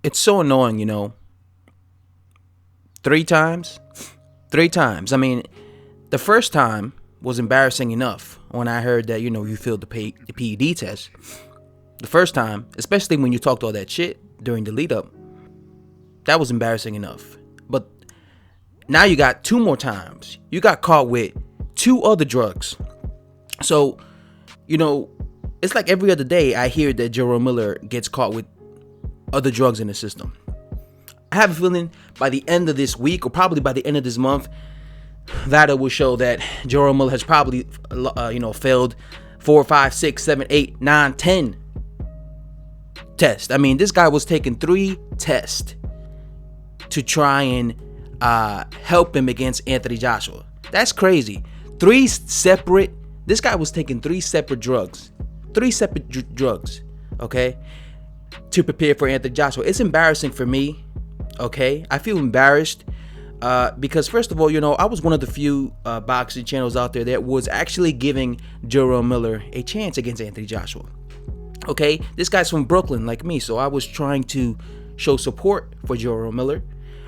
it's so annoying, Three times? Three times. I mean, the first time was embarrassing enough when I heard that, you failed the PED test. The first time, especially when you talked all that shit during the lead up, that was embarrassing enough. But now you got two more times. You got caught with two other drugs. So, it's like every other day I hear that Jarrell Miller gets caught with other drugs in the system. I have a feeling by the end of this week, or probably by the end of this month, that it will show that Jarrell Miller has probably, failed 4, 5, 6, 7, 8, 9, 10 tests. I mean, this guy was taking 3 tests to try and help him against Anthony Joshua. That's crazy. This guy was taking 3 separate drugs. 3 separate drugs, okay, to prepare for Anthony Joshua. It's embarrassing for me, okay? I feel embarrassed because, first of all, I was one of the few boxing channels out there that was actually giving Jarrell Miller a chance against Anthony Joshua. Okay, this guy's from Brooklyn like me, so I was trying to show support for Jarrell Miller.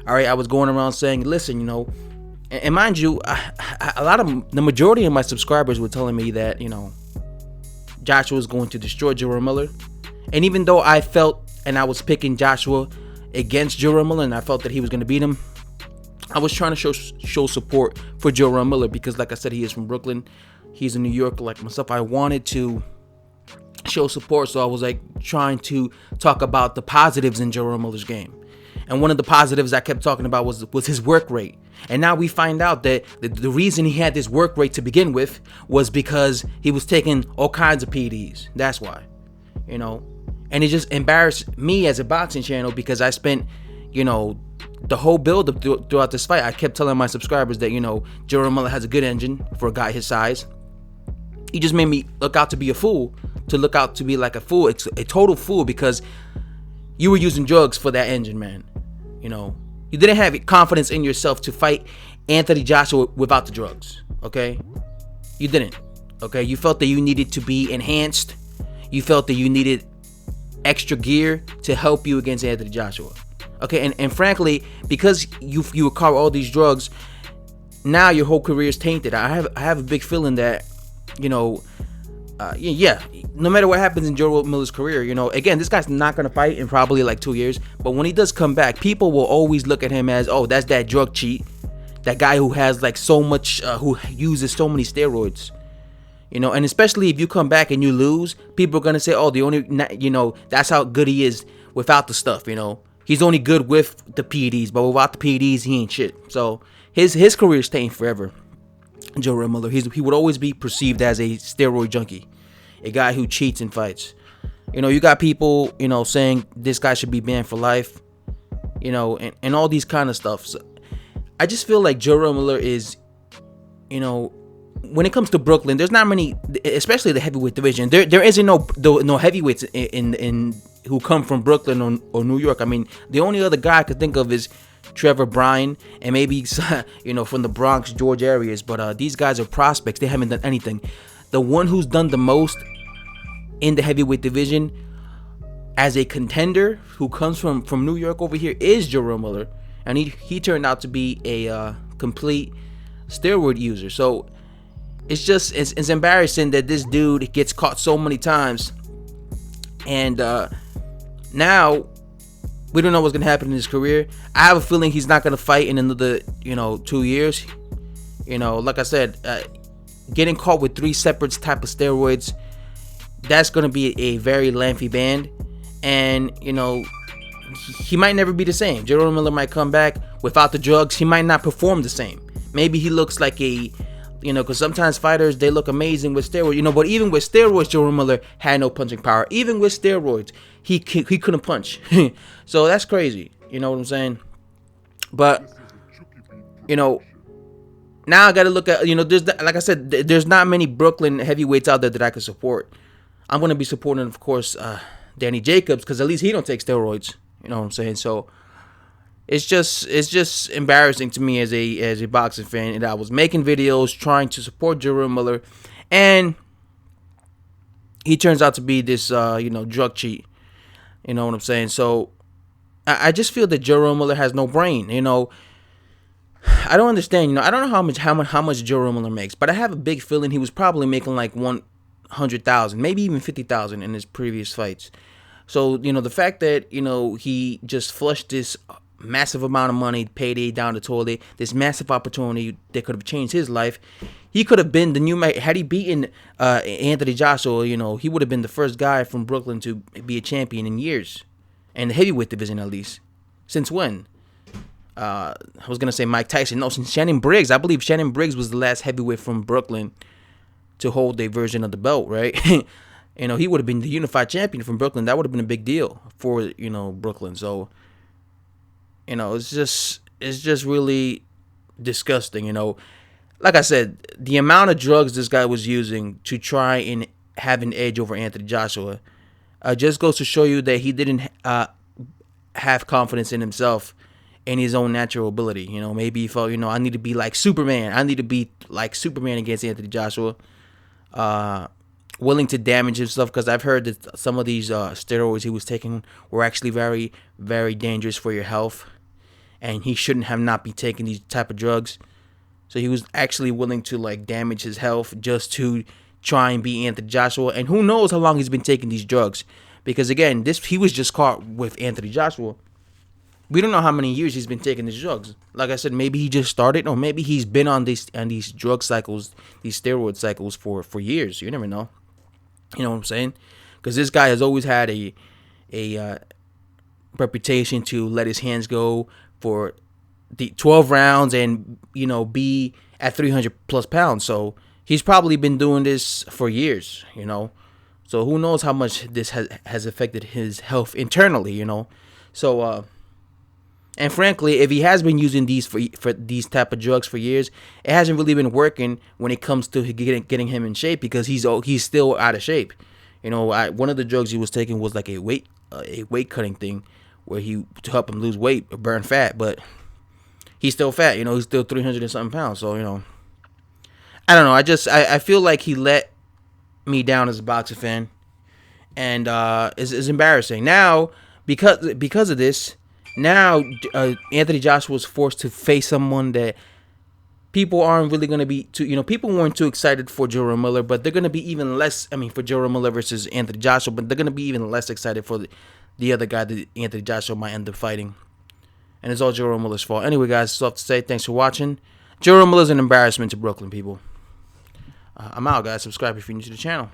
All right, I was going around saying, listen, and mind you, the majority of my subscribers were telling me that, Joshua was going to destroy Jarrell Miller. And even though I felt and I was picking Joshua against Jarrell Miller and I felt that he was going to beat him, I was trying to show support for Jarrell Miller because, like I said, he is from Brooklyn. He's in New York like myself. I wanted to show support, so I was like trying to talk about the positives in Jarrell Miller's game. And one of the positives I kept talking about was his work rate. And now we find out that the reason he had this work rate to begin with was because he was taking all kinds of PEDs. That's why, And it just embarrassed me as a boxing channel because I spent, the whole build up throughout this fight. I kept telling my subscribers that, Jarrell Miller has a good engine for a guy his size. He just made me look out to be a fool, It's a total fool because you were using drugs for that engine, man. You didn't have confidence in yourself to fight Anthony Joshua without the drugs, okay? You didn't, okay? You felt that you needed to be enhanced. You felt that you needed extra gear to help you against Anthony Joshua, okay? And frankly, because you were caught with all these drugs, now your whole career is tainted. I have a big feeling that, no matter what happens in Jarrell Miller's career, again, this guy's not going to fight in probably like 2 years. But when he does come back, people will always look at him as, oh, that's that drug cheat. That guy who has like so much, who uses so many steroids. And especially if you come back and you lose, people are going to say, oh, that's how good he is without the stuff, He's only good with the PEDs, but without the PEDs, he ain't shit. So his career is tainted forever. Jarrell Miller, he would always be perceived as a steroid junkie, a guy who cheats in fights. You got people, saying this guy should be banned for life, and all these kind of stuff. So I just feel like Jarrell Miller is, when it comes to Brooklyn, there's not many, especially the heavyweight division. There isn't no heavyweights in who come from Brooklyn or New York. I mean, the only other guy I could think of is Trevor Bryan, and maybe from the Bronx, George areas, but these guys are prospects. They haven't done anything. The one who's done the most in the heavyweight division as a contender who comes from New York over here is Jarrell Miller, and he turned out to be a complete steroid user. So it's embarrassing that this dude gets caught so many times, and now we don't know what's going to happen in his career. I have a feeling he's not going to fight in another, 2 years. Like I said, getting caught with 3 separate type of steroids, that's going to be a very lengthy ban. And, he might never be the same. Jarrell Miller might come back without the drugs. He might not perform the same. Maybe he looks like because sometimes fighters, they look amazing with steroids, but even with steroids, Jarrell Miller had no punching power. Even with steroids, he couldn't punch. So that's crazy. You know what I'm saying? But, now I got to look at, like I said, there's not many Brooklyn heavyweights out there that I can support. I'm going to be supporting, of course, Danny Jacobs, because at least he don't take steroids. You know what I'm saying? So it's just embarrassing to me as a boxing fan, and I was making videos trying to support Jarrell Miller, and he turns out to be this drug cheat. You know what I'm saying? So I just feel that Jarrell Miller has no brain. I don't understand. I don't know how much Jarrell Miller makes, but I have a big feeling he was probably making like 100,000, maybe even 50,000 in his previous fights. So the fact that he just flushed this massive amount of money, payday down the toilet, this massive opportunity that could have changed his life. He could have been the new had he beaten Anthony Joshua. He would have been the first guy from Brooklyn to be a champion in years, and the heavyweight division at least. Since when? I was gonna say Mike Tyson. No, since Shannon Briggs. I believe Shannon Briggs was the last heavyweight from Brooklyn to hold a version of the belt, right? He would have been the unified champion from Brooklyn. That would have been a big deal for Brooklyn. So it's just really disgusting. Like I said, the amount of drugs this guy was using to try and have an edge over Anthony Joshua just goes to show you that he didn't have confidence in himself and his own natural ability. Maybe he felt, I need to be like Superman. I need to be like Superman against Anthony Joshua. Willing to damage himself, because I've heard that some of these steroids he was taking were actually very, very dangerous for your health, and he shouldn't have not be taking these type of drugs. So he was actually willing to like damage his health just to try and beat Anthony Joshua. And who knows how long he's been taking these drugs, because again, he was just caught with Anthony Joshua. We don't know how many years he's been taking these drugs. Like I said, maybe he just started, or maybe he's been on these drug cycles, these steroid cycles for years. You never know. You know what I'm saying? Because this guy has always had a reputation to let his hands go for the 12 rounds and be at 300 plus pounds. So he's probably been doing this for years. So who knows how much this has affected his health internally. So and frankly, if he has been using these for these type of drugs for years, it hasn't really been working when it comes to getting him in shape, because he's still out of shape. One of the drugs he was taking was like a weight cutting thing, where to help him lose weight or burn fat, but he's still fat. He's still 300 and something pounds. So I don't know. I feel like he let me down as a boxing fan, and it's embarrassing now because of this. Now, Anthony Joshua was forced to face someone that people aren't really going to be too, people weren't too excited for Jarrell Miller, but they're going to be even less, for Jarrell Miller versus Anthony Joshua, but they're going to be even less excited for the other guy that Anthony Joshua might end up fighting. And it's all Jarrell Miller's fault. Anyway, guys, that's all I have to say. Thanks for watching. Jarrell Miller's an embarrassment to Brooklyn, people. I'm out, guys. Subscribe if you're new to the channel.